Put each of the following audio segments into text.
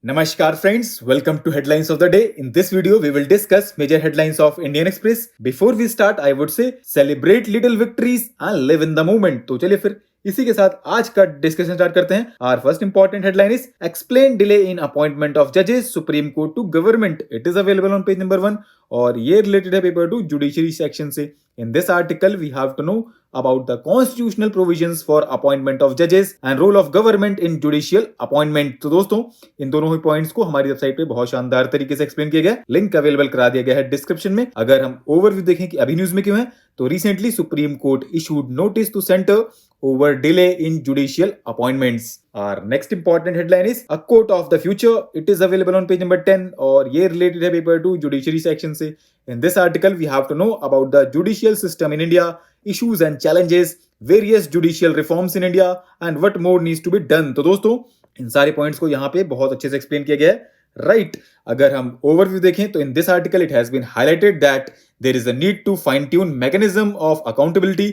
Namaskar friends, welcome to Headlines of the Day. In this video, we will discuss major headlines of Indian Express. Before we start, I would say celebrate little victories and live in the moment. तो चलिए फिर इसी के साथ आज का discussion start करते हैं. Our first important headline is explain delay in appointment of judges Supreme Court to government. It is available on page number 1 और ये रिलेटेड है पेपर 2 जुडिशरी सेक्शन से. In this article, we have to know about the constitutional provisions for appointment of judges and role of government in judicial appointment. तो दोस्तों इन दोनों ही points को हमारी website पे बहुत शानदार तरीके से एक्सप्लेन किया गया है. लिंक अवेलेबल करा दिया गया है डिस्क्रिप्शन में. अगर हम ओवरव्यू देखें कि अभी न्यूज में क्यों है, तो recently Supreme Court issued notice to centre over delay in judicial appointments. Our next important headline is a quote of the future. It is available on page number 10 और ये related है paper 2 judiciary section से. In this article we have to know about the judicial system in India, issues and challenges, various judicial reforms in India and what more needs to be done. तो दोस्तों इन सारे points को यहाँ पे बहुत अच्छे से एक्सप्लेन किया गया है. राइट अगर हम ओवरव्यू देखें तो in this article it has been highlighted that there is a need to fine-tune mechanism of accountability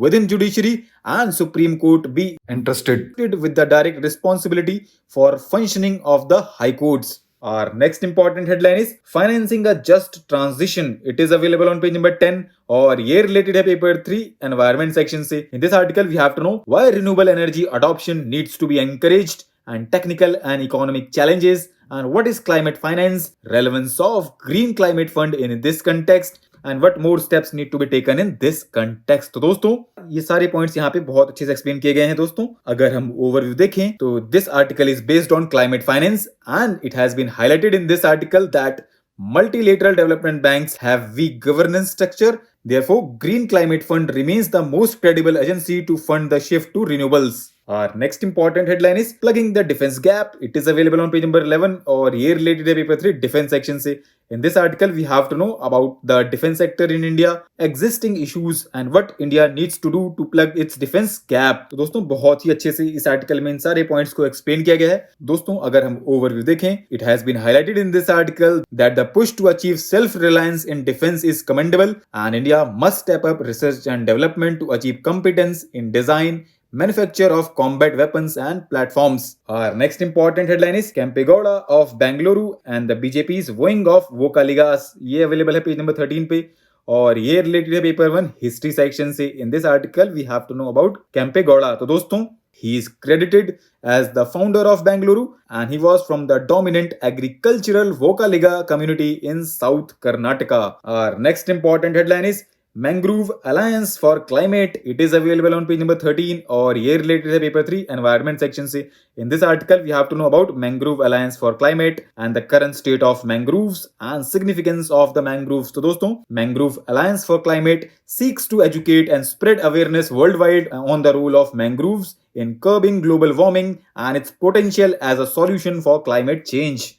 within judiciary and Supreme Court be entrusted with the direct responsibility for functioning of the high courts. Our next important headline is financing a just transition. It is available on page number 10 और ये related है paper 3 environment section से. In this article we have to know why renewable energy adoption needs to be encouraged and technical and economic challenges and what is climate finance, relevance of green climate fund in this context and what more steps need to be taken in this context. तो दोस्तों ये सारे points यहाँ पे बहुत अच्छे से explain किए गए हैं. दोस्तों अगर हम ओवरव्यू देखें तो this article is based on climate finance and it has been highlighted in this article that multilateral development banks have weak governance structure. Therefore, Green Climate Fund remains the most credible agency to fund the shift to renewables. Our next important headline is plugging the defense gap. It is available on page number 11 और ये related है paper 3 defense section से. In this article, we have to know about the defense sector in India, existing issues and what India needs to do to plug its defense gap. तो दोस्तों बहुत ही अच्छे से इस आर्टिकल में इन सारे पॉइंट्स को एक्सप्लेन किया गया है. दोस्तों अगर हम ओवरव्यू देखें, it has been highlighted in this article that the push to achieve self-reliance in defense is commendable and India must step up research and development to achieve competence in design, manufacture of combat weapons and platforms. Our next important headline is Kempegowda of Bengaluru and the BJP's wing of Vocaligas. ये available है page number 13 पे और ये related है paper 1 history section से. In this article we have to know about Kempegowda. तो दोस्तों he is credited as the founder of Bengaluru and he was from the dominant agricultural Vocaliga community in South Karnataka. Our next important headline is Mangrove Alliance for Climate. It is available on page number 13 और ये related है paper 3 environment section से. In this article we have to know about Mangrove Alliance for Climate and the current state of mangroves and significance of the mangroves. तो दोस्तों Mangrove Alliance for Climate seeks to educate and spread awareness worldwide on the role of mangroves in curbing global warming and its potential as a solution for climate change.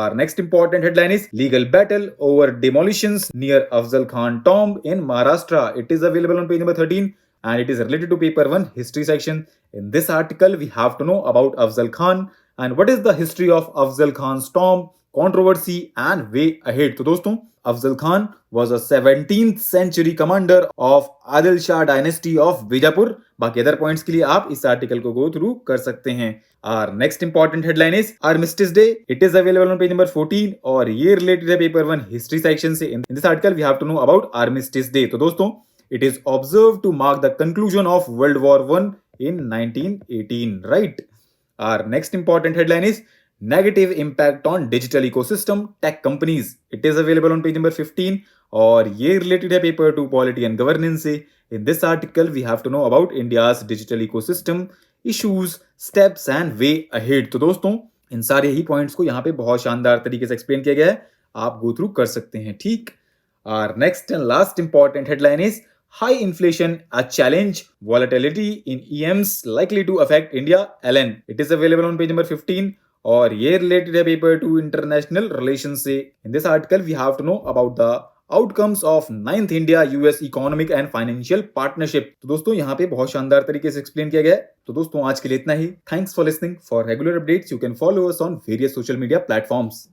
Our next important headline is legal battle over demolitions near Afzal Khan tomb in Maharashtra. It is available on page number 13 and it is related to paper 1 history section. In this article we have to know about Afzal Khan and what is the history of Afzal Khan's tomb, controversy and way ahead. तो दोस्तों Afzal Khan was a 17th century commander of Adil Shah dynasty of Bijapur. बाकी other points के लिए आप इस article को go through कर सकते हैं. Our next important headline is Armistice Day. It is available on page number 14 और ये related है paper 1 history section से. In this article we have to know about Armistice Day. तो दोस्तों it is observed to mark the conclusion of World War I in 1918. Right. Our next important headline is negative impact on digital ecosystem tech companies. It is available on page number 15 और ये related है paper 2 polity and governance से. In this article we have to know about India's digital ecosystem, issues, steps and way ahead. तो दोस्तों इन सारे ही points को यहाँ पे बहुत शानदार तरीके से एक्सप्लेन किया गया है. आप गो थ्रू कर सकते हैं. ठीक. Our next and last important headline is high inflation a challenge, volatility in EMs likely to affect India. LN. It is available on page number 15 और ये related है paper 2 international relations से. In this article we have to know about the outcomes of 9th India US economic and financial partnership. तो दोस्तों यहाँ पे बहुत शानदार तरीके से एक्सप्लेन किया गया है. तो दोस्तों आज के लिए इतना ही. Thanks for listening. For regular updates you can follow us on various social media platforms.